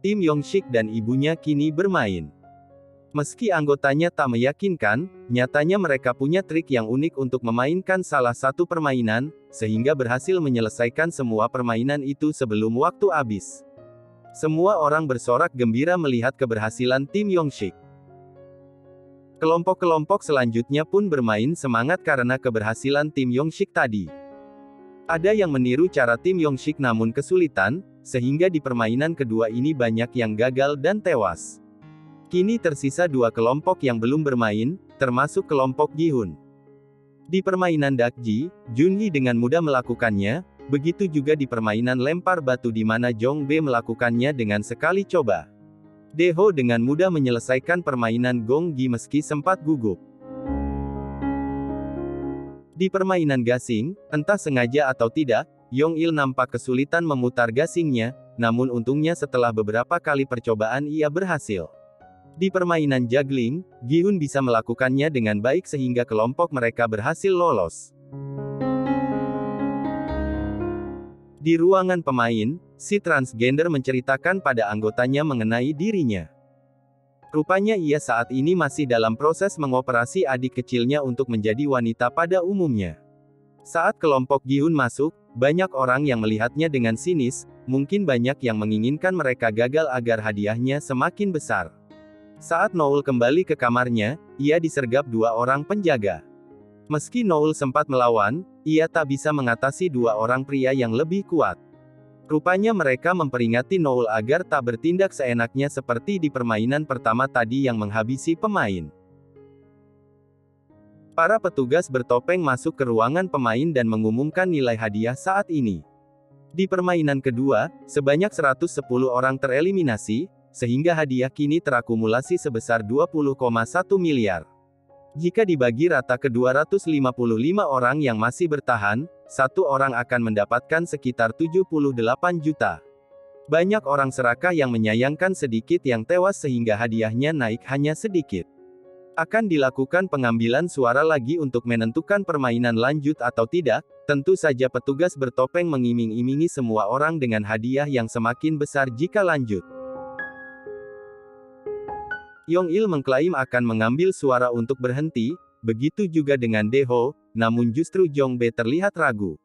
tim Yongshik dan ibunya kini bermain. Meski anggotanya tak meyakinkan, nyatanya mereka punya trik yang unik untuk memainkan salah satu permainan, sehingga berhasil menyelesaikan semua permainan itu sebelum waktu habis. Semua orang bersorak gembira melihat keberhasilan tim Yongshik. Kelompok-kelompok selanjutnya pun bermain semangat karena keberhasilan tim Yongshik tadi. Ada yang meniru cara tim Yongshik namun kesulitan, sehingga di permainan kedua ini banyak yang gagal dan tewas. Kini tersisa dua kelompok yang belum bermain, termasuk kelompok Gi-hun. Di permainan Dakji, Junhee dengan mudah melakukannya, begitu juga di permainan lempar batu di mana Jong-bae melakukannya dengan sekali coba. Dae-ho dengan mudah menyelesaikan permainan Gong-gi meski sempat gugup. Di permainan gasing, entah sengaja atau tidak, Yong-il nampak kesulitan memutar gasingnya, namun untungnya setelah beberapa kali percobaan ia berhasil. Di permainan juggling, Gi-hun bisa melakukannya dengan baik sehingga kelompok mereka berhasil lolos. Di ruangan pemain, si transgender menceritakan pada anggotanya mengenai dirinya. Rupanya ia saat ini masih dalam proses mengoperasi adik kecilnya untuk menjadi wanita pada umumnya. Saat kelompok Gi-hun masuk, banyak orang yang melihatnya dengan sinis, mungkin banyak yang menginginkan mereka gagal agar hadiahnya semakin besar. Saat Noel kembali ke kamarnya, ia disergap dua orang penjaga. Meski Noel sempat melawan, ia tak bisa mengatasi dua orang pria yang lebih kuat. Rupanya mereka memperingati Noel agar tak bertindak seenaknya seperti di permainan pertama tadi yang menghabisi pemain. Para petugas bertopeng masuk ke ruangan pemain dan mengumumkan nilai hadiah saat ini. Di permainan kedua, sebanyak 110 orang tereliminasi, sehingga hadiah kini terakumulasi sebesar 20,1 miliar. Jika dibagi rata ke 255 orang yang masih bertahan, satu orang akan mendapatkan sekitar 78 juta. Banyak orang serakah yang menyayangkan sedikit yang tewas sehingga hadiahnya naik hanya sedikit. Akan dilakukan pengambilan suara lagi untuk menentukan permainan lanjut atau tidak, tentu saja petugas bertopeng mengiming-imingi semua orang dengan hadiah yang semakin besar jika lanjut. Yong-il mengklaim akan mengambil suara untuk berhenti, begitu juga dengan Dae-ho, namun justru Jong-bae terlihat ragu.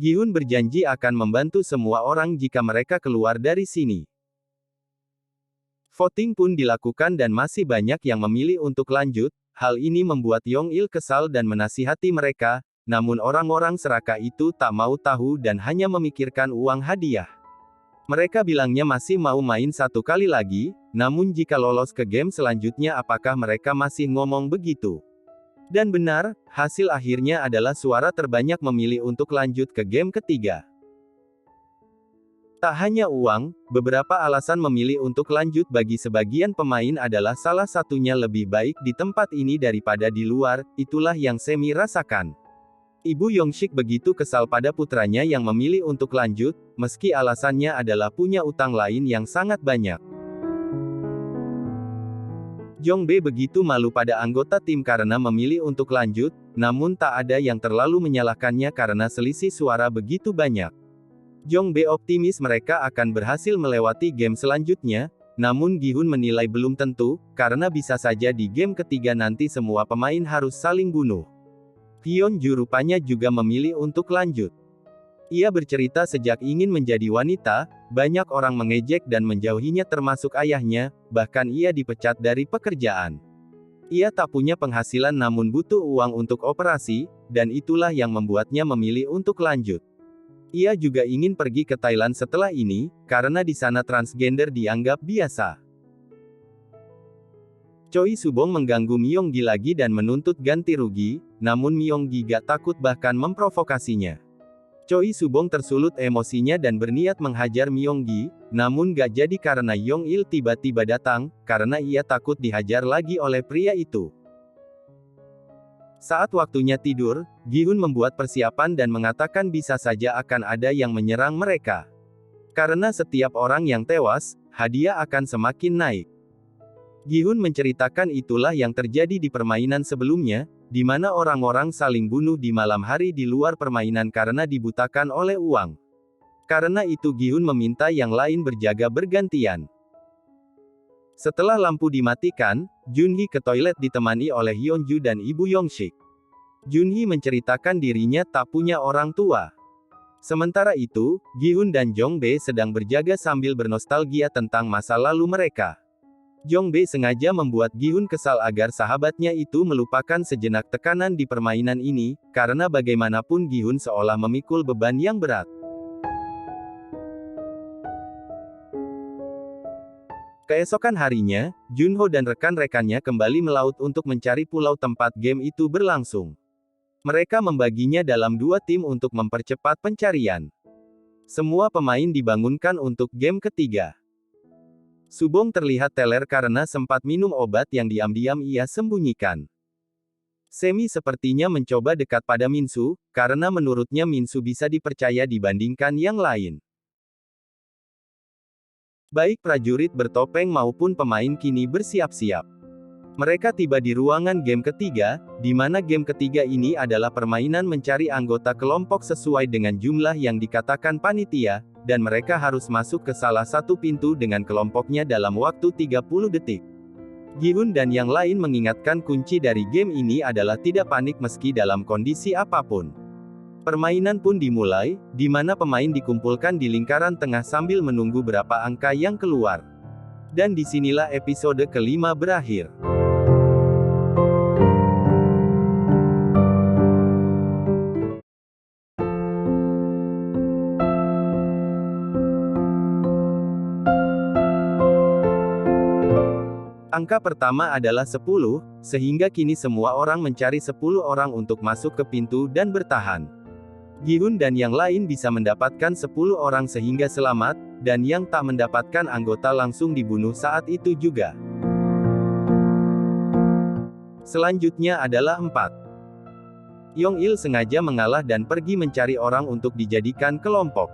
Gi-hun berjanji akan membantu semua orang jika mereka keluar dari sini. Voting pun dilakukan dan masih banyak yang memilih untuk lanjut, hal ini membuat Yong-il kesal dan menasihati mereka, namun orang-orang serakah itu tak mau tahu dan hanya memikirkan uang hadiah. Mereka bilangnya masih mau main satu kali lagi, namun jika lolos ke game selanjutnya apakah mereka masih ngomong begitu? Dan benar, hasil akhirnya adalah suara terbanyak memilih untuk lanjut ke game ketiga. Tak hanya uang, beberapa alasan memilih untuk lanjut bagi sebagian pemain adalah salah satunya lebih baik di tempat ini daripada di luar, itulah yang Semi rasakan. Ibu Yongshik begitu kesal pada putranya yang memilih untuk lanjut, meski alasannya adalah punya utang lain yang sangat banyak. Jong-bae begitu malu pada anggota tim karena memilih untuk lanjut, namun tak ada yang terlalu menyalahkannya karena selisih suara begitu banyak. Jong-bae optimis mereka akan berhasil melewati game selanjutnya, namun Gi-hun menilai belum tentu, karena bisa saja di game ketiga nanti semua pemain harus saling bunuh. Hyun-ju rupanya juga memilih untuk lanjut. Ia bercerita sejak ingin menjadi wanita, banyak orang mengejek dan menjauhinya termasuk ayahnya, bahkan ia dipecat dari pekerjaan. Ia tak punya penghasilan namun butuh uang untuk operasi, dan itulah yang membuatnya memilih untuk lanjut. Ia juga ingin pergi ke Thailand setelah ini, karena di sana transgender dianggap biasa. Choi Subong mengganggu Myung-gi lagi dan menuntut ganti rugi, namun Myung-gi gak takut bahkan memprovokasinya. Choi Subong tersulut emosinya dan berniat menghajar Myung-gi, namun gak jadi karena Yong-il tiba-tiba datang, karena ia takut dihajar lagi oleh pria itu. Saat waktunya tidur, Gi-hun membuat persiapan dan mengatakan bisa saja akan ada yang menyerang mereka. Karena setiap orang yang tewas, hadiah akan semakin naik. Gi-hun menceritakan itulah yang terjadi di permainan sebelumnya, di mana orang-orang saling bunuh di malam hari di luar permainan karena dibutakan oleh uang. Karena itu Gi-hun meminta yang lain berjaga bergantian. Setelah lampu dimatikan, Junhee ke toilet ditemani oleh Hyunju dan Ibu Yongshik. Junhee menceritakan dirinya tak punya orang tua. Sementara itu, Gi-hun dan Jong-bae sedang berjaga sambil bernostalgia tentang masa lalu mereka. Jong-bae sengaja membuat Gi-hun kesal agar sahabatnya itu melupakan sejenak tekanan di permainan ini, karena bagaimanapun Gi-hun seolah memikul beban yang berat. Keesokan harinya, Junho dan rekan-rekannya kembali melaut untuk mencari pulau tempat game itu berlangsung. Mereka membaginya dalam 2 tim untuk mempercepat pencarian. Semua pemain dibangunkan untuk game ketiga. Subong terlihat teler karena sempat minum obat yang diam-diam ia sembunyikan. Semi sepertinya mencoba dekat pada Minsu, karena menurutnya Minsu bisa dipercaya dibandingkan yang lain. Baik prajurit bertopeng maupun pemain kini bersiap-siap. Mereka tiba di ruangan game ketiga, di mana game ketiga ini adalah permainan mencari anggota kelompok sesuai dengan jumlah yang dikatakan panitia, dan mereka harus masuk ke salah satu pintu dengan kelompoknya dalam waktu 30 detik. Gi-hun dan yang lain mengingatkan kunci dari game ini adalah tidak panik meski dalam kondisi apapun. Permainan pun dimulai, di mana pemain dikumpulkan di lingkaran tengah sambil menunggu berapa angka yang keluar. Dan disinilah episode kelima berakhir. Angka pertama adalah 10, sehingga kini semua orang mencari 10 orang untuk masuk ke pintu dan bertahan. Gi-hun dan yang lain bisa mendapatkan 10 orang sehingga selamat, dan yang tak mendapatkan anggota langsung dibunuh saat itu juga. Selanjutnya adalah 4. Yong-il sengaja mengalah dan pergi mencari orang untuk dijadikan kelompok.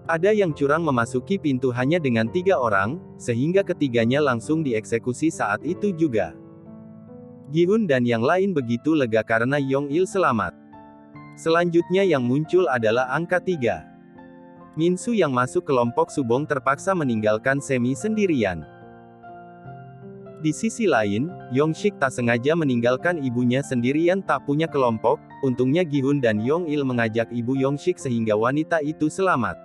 Ada yang curang memasuki pintu hanya dengan 3 orang, sehingga ketiganya langsung dieksekusi saat itu juga. Gi-hun dan yang lain begitu lega karena Yong-il selamat. Selanjutnya yang muncul adalah angka 3. Minsu yang masuk kelompok Subong terpaksa meninggalkan Semi sendirian. Di sisi lain, Yongshik tak sengaja meninggalkan ibunya sendirian tak punya kelompok, untungnya Gi-hun dan Yong-il mengajak ibu Yongshik sehingga wanita itu selamat.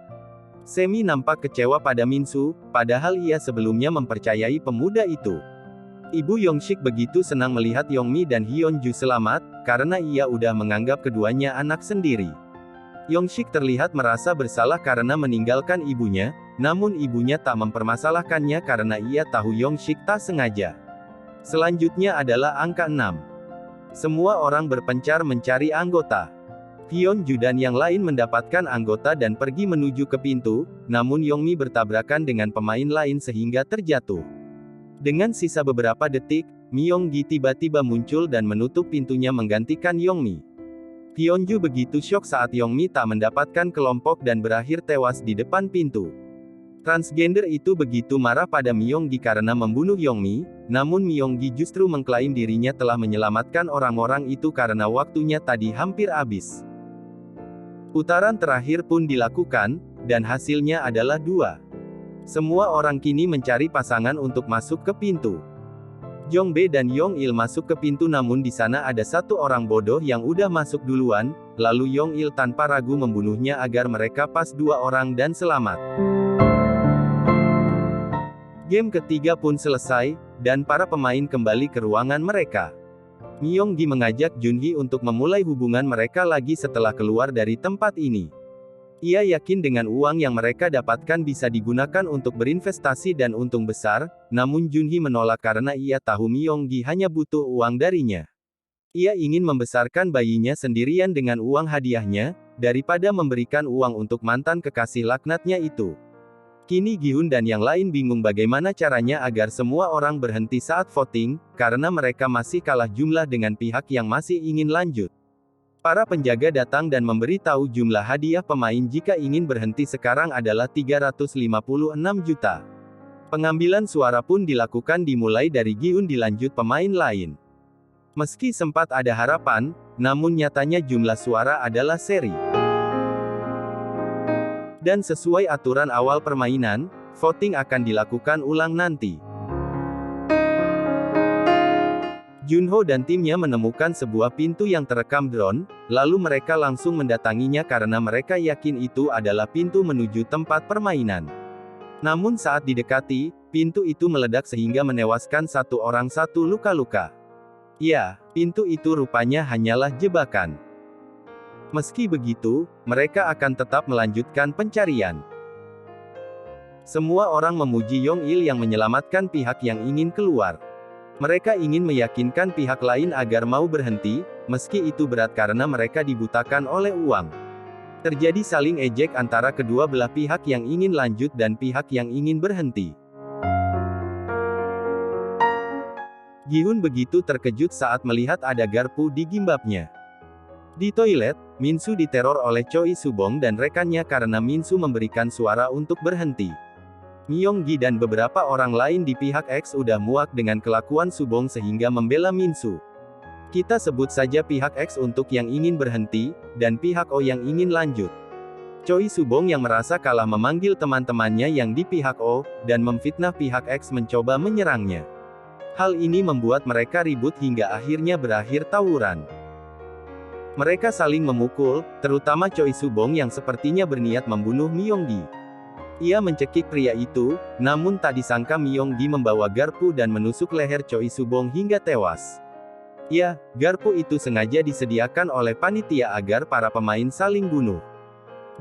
Semi nampak kecewa pada Minsu, padahal ia sebelumnya mempercayai pemuda itu. Ibu Yongshik begitu senang melihat Yongmi dan Hyunju selamat, karena ia udah menganggap keduanya anak sendiri. Yongshik terlihat merasa bersalah karena meninggalkan ibunya, namun ibunya tak mempermasalahkannya karena ia tahu Yongshik tak sengaja. Selanjutnya adalah angka 6. Semua orang berpencar mencari anggota. Hyunju dan yang lain mendapatkan anggota dan pergi menuju ke pintu, namun Yongmi bertabrakan dengan pemain lain sehingga terjatuh. Dengan sisa beberapa detik, Myonggi tiba-tiba muncul dan menutup pintunya menggantikan Yongmi. Hyunju begitu syok saat Yongmi tak mendapatkan kelompok dan berakhir tewas di depan pintu. Transgender itu begitu marah pada Myonggi karena membunuh Yongmi, namun Myonggi justru mengklaim dirinya telah menyelamatkan orang-orang itu karena waktunya tadi hampir habis. Putaran terakhir pun dilakukan, dan hasilnya adalah 2. Semua orang kini mencari pasangan untuk masuk ke pintu. Jong-bae dan Yong-il masuk ke pintu namun di sana ada satu orang bodoh yang udah masuk duluan, lalu Yong-il tanpa ragu membunuhnya agar mereka pas 2 orang dan selamat. Game ketiga pun selesai, dan para pemain kembali ke ruangan mereka. Myonggi mengajak Junhee untuk memulai hubungan mereka lagi setelah keluar dari tempat ini. Ia yakin dengan uang yang mereka dapatkan bisa digunakan untuk berinvestasi dan untung besar, namun Junhee menolak karena ia tahu Myonggi hanya butuh uang darinya. Ia ingin membesarkan bayinya sendirian dengan uang hadiahnya, daripada memberikan uang untuk mantan kekasih laknatnya itu. Kini Gi-hun dan yang lain bingung bagaimana caranya agar semua orang berhenti saat voting, karena mereka masih kalah jumlah dengan pihak yang masih ingin lanjut. Para penjaga datang dan memberi tahu jumlah hadiah pemain jika ingin berhenti sekarang adalah 356 juta. Pengambilan suara pun dilakukan dimulai dari Gi-hun dilanjut pemain lain. Meski sempat ada harapan, namun nyatanya jumlah suara adalah seri. Dan sesuai aturan awal permainan, voting akan dilakukan ulang nanti. Junho dan timnya menemukan sebuah pintu yang terekam drone, lalu mereka langsung mendatanginya karena mereka yakin itu adalah pintu menuju tempat permainan. Namun saat didekati, pintu itu meledak sehingga menewaskan satu orang satu luka-luka. Ya, pintu itu rupanya hanyalah jebakan. Meski begitu, mereka akan tetap melanjutkan pencarian. Semua orang memuji Yong-il yang menyelamatkan pihak yang ingin keluar. Mereka ingin meyakinkan pihak lain agar mau berhenti, meski itu berat karena mereka dibutakan oleh uang. Terjadi saling ejek antara kedua belah pihak yang ingin lanjut dan pihak yang ingin berhenti. Gi-hun begitu terkejut saat melihat ada garpu di gimbapnya. Di toilet, Min-su diteror oleh Choi Subong dan rekannya karena Min-su memberikan suara untuk berhenti. Myung-gi dan beberapa orang lain di pihak X udah muak dengan kelakuan Subong sehingga membela Min-su. Kita sebut saja pihak X untuk yang ingin berhenti, dan pihak O yang ingin lanjut. Choi Subong yang merasa kalah memanggil teman-temannya yang di pihak O, dan memfitnah pihak X mencoba menyerangnya. Hal ini membuat mereka ribut hingga akhirnya berakhir tawuran. Mereka saling memukul, terutama Choi Subong yang sepertinya berniat membunuh Myung-gi. Ia mencekik pria itu, namun tak disangka Myung-gi membawa garpu dan menusuk leher Choi Subong hingga tewas. Ya, garpu itu sengaja disediakan oleh panitia agar para pemain saling bunuh.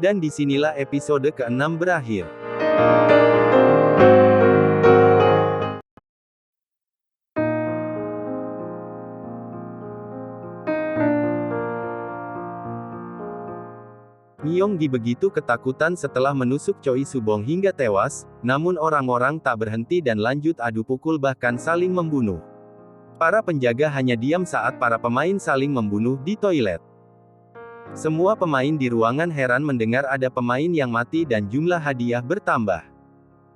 Dan disinilah episode ke-6 berakhir. Myung-gi begitu ketakutan setelah menusuk Choi Subong hingga tewas, namun orang-orang tak berhenti dan lanjut adu pukul bahkan saling membunuh. Para penjaga hanya diam saat para pemain saling membunuh di toilet. Semua pemain di ruangan heran mendengar ada pemain yang mati dan jumlah hadiah bertambah.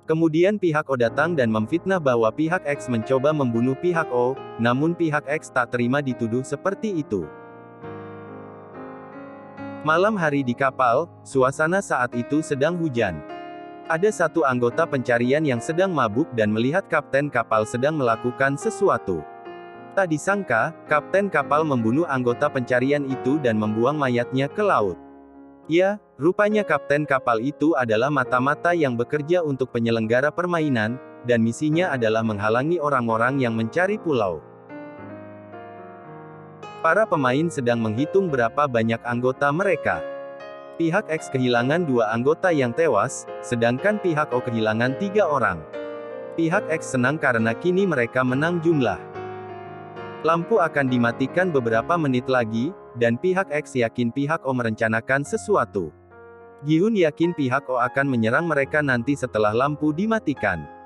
Kemudian pihak O datang dan memfitnah bahwa pihak X mencoba membunuh pihak O, namun pihak X tak terima dituduh seperti itu. Malam hari di kapal, suasana saat itu sedang hujan. Ada satu anggota pencarian yang sedang mabuk dan melihat kapten kapal sedang melakukan sesuatu. Tak disangka, kapten kapal membunuh anggota pencarian itu dan membuang mayatnya ke laut. Ya, rupanya kapten kapal itu adalah mata-mata yang bekerja untuk penyelenggara permainan, dan misinya adalah menghalangi orang-orang yang mencari pulau. Para pemain sedang menghitung berapa banyak anggota mereka. Pihak X kehilangan 2 anggota yang tewas, sedangkan pihak O kehilangan 3 orang. Pihak X senang karena kini mereka menang jumlah. Lampu akan dimatikan beberapa menit lagi, dan pihak X yakin pihak O merencanakan sesuatu. Gi-hun yakin pihak O akan menyerang mereka nanti setelah lampu dimatikan.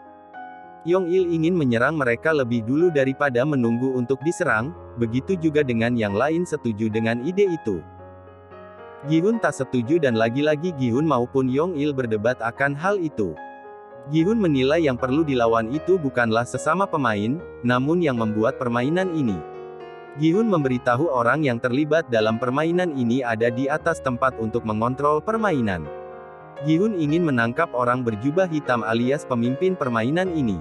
Yong-il ingin menyerang mereka lebih dulu daripada menunggu untuk diserang, begitu juga dengan yang lain setuju dengan ide itu. Gi-hun tak setuju dan lagi-lagi Gi-hun maupun Yong-il berdebat akan hal itu. Gi-hun menilai yang perlu dilawan itu bukanlah sesama pemain, namun yang membuat permainan ini. Gi-hun memberitahu orang yang terlibat dalam permainan ini ada di atas tempat untuk mengontrol permainan. Gi-hun ingin menangkap orang berjubah hitam alias pemimpin permainan ini.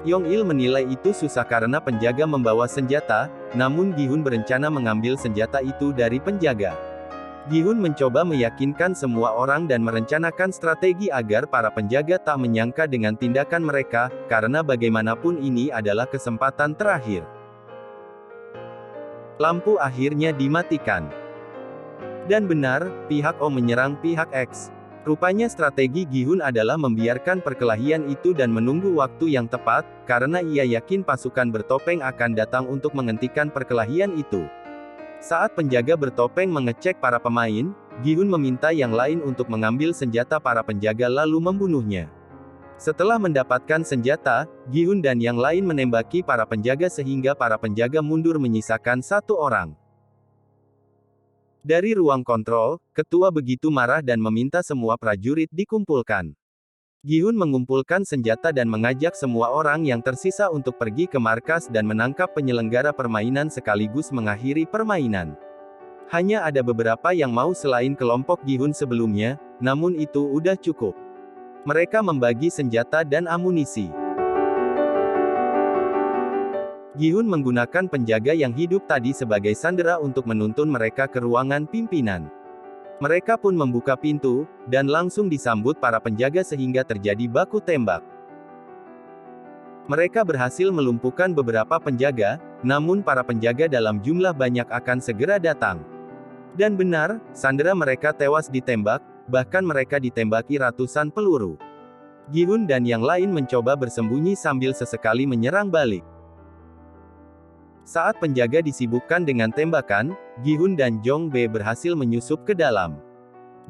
Yong-il menilai itu susah karena penjaga membawa senjata, namun Gi-hun berencana mengambil senjata itu dari penjaga. Gi-hun mencoba meyakinkan semua orang dan merencanakan strategi agar para penjaga tak menyangka dengan tindakan mereka, karena bagaimanapun ini adalah kesempatan terakhir. Lampu akhirnya dimatikan. Dan benar, pihak O menyerang pihak X. Rupanya strategi Gi-hun adalah membiarkan perkelahian itu dan menunggu waktu yang tepat, karena ia yakin pasukan bertopeng akan datang untuk menghentikan perkelahian itu. Saat penjaga bertopeng mengecek para pemain, Gi-hun meminta yang lain untuk mengambil senjata para penjaga lalu membunuhnya. Setelah mendapatkan senjata, Gi-hun dan yang lain menembaki para penjaga sehingga para penjaga mundur menyisakan 1 orang. Dari ruang kontrol, ketua begitu marah dan meminta semua prajurit dikumpulkan. Gi-hun mengumpulkan senjata dan mengajak semua orang yang tersisa untuk pergi ke markas dan menangkap penyelenggara permainan sekaligus mengakhiri permainan. Hanya ada beberapa yang mau selain kelompok Gi-hun sebelumnya, namun itu udah cukup. Mereka membagi senjata dan amunisi. Gi-hun menggunakan penjaga yang hidup tadi sebagai sandera untuk menuntun mereka ke ruangan pimpinan. Mereka pun membuka pintu, dan langsung disambut para penjaga sehingga terjadi baku tembak. Mereka berhasil melumpuhkan beberapa penjaga, namun para penjaga dalam jumlah banyak akan segera datang. Dan benar, sandera mereka tewas ditembak, bahkan mereka ditembaki ratusan peluru. Gi-hun dan yang lain mencoba bersembunyi sambil sesekali menyerang balik. Saat penjaga disibukkan dengan tembakan, Gi-hun dan Jong-bae berhasil menyusup ke dalam.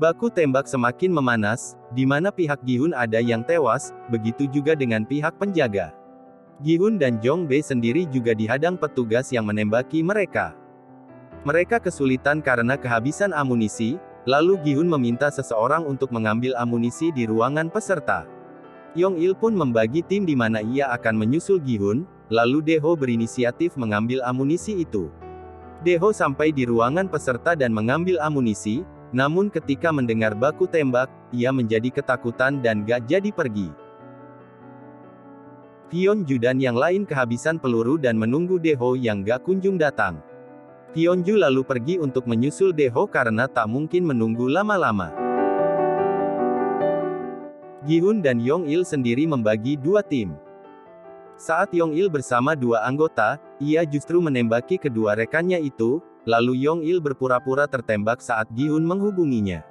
Baku tembak semakin memanas, di mana pihak Gi-hun ada yang tewas, begitu juga dengan pihak penjaga. Gi-hun dan Jong-bae sendiri juga dihadang petugas yang menembaki mereka. Mereka kesulitan karena kehabisan amunisi, lalu Gi-hun meminta seseorang untuk mengambil amunisi di ruangan peserta. Yong-il pun membagi tim di mana ia akan menyusul Gi-hun, lalu Dae-ho berinisiatif mengambil amunisi itu. Dae-ho sampai di ruangan peserta dan mengambil amunisi, namun ketika mendengar baku tembak, ia menjadi ketakutan dan gak jadi pergi. Hyun-ju dan yang lain kehabisan peluru dan menunggu Dae-ho yang gak kunjung datang. Hyun-ju lalu pergi untuk menyusul Dae-ho karena tak mungkin menunggu lama-lama. Gi-hun dan Yong-il sendiri membagi dua tim. Saat Yong-il bersama dua anggota, ia justru menembaki kedua rekannya itu, lalu Yong-il berpura-pura tertembak saat Gi-hun menghubunginya.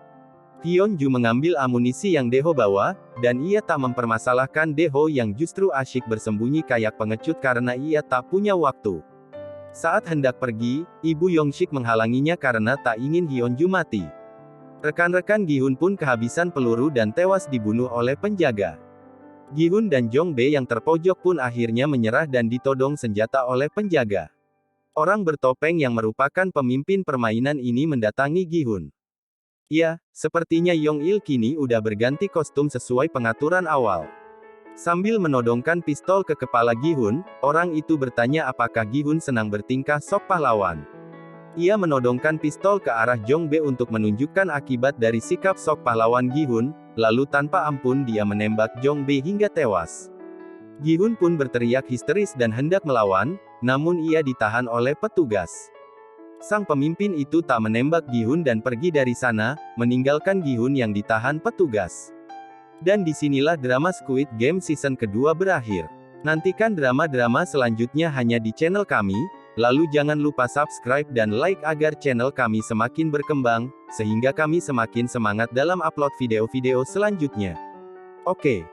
Hyun-ju mengambil amunisi yang Dae-ho bawa, dan ia tak mempermasalahkan Dae-ho yang justru asyik bersembunyi kayak pengecut karena ia tak punya waktu. Saat hendak pergi, ibu Yong-sik menghalanginya karena tak ingin Hyun-ju mati. Rekan-rekan Gi-hun pun kehabisan peluru dan tewas dibunuh oleh penjaga. Gi-hun dan Jong-bae yang terpojok pun akhirnya menyerah dan ditodong senjata oleh penjaga. Orang bertopeng yang merupakan pemimpin permainan ini mendatangi Gi-hun. Ya, sepertinya Yong-il kini udah berganti kostum sesuai pengaturan awal. Sambil menodongkan pistol ke kepala Gi-hun, orang itu bertanya apakah Gi-hun senang bertingkah sok pahlawan. Ia menodongkan pistol ke arah Jong-bae untuk menunjukkan akibat dari sikap sok pahlawan Gi-hun, lalu tanpa ampun dia menembak Jong-bae hingga tewas. Gi-hun pun berteriak histeris dan hendak melawan, namun ia ditahan oleh petugas. Sang pemimpin itu tak menembak Gi-hun dan pergi dari sana, meninggalkan Gi-hun yang ditahan petugas. Dan disinilah drama Squid Game season kedua berakhir. Nantikan drama-drama selanjutnya hanya di channel kami. Lalu jangan lupa subscribe dan like agar channel kami semakin berkembang, sehingga kami semakin semangat dalam upload video-video selanjutnya. Oke.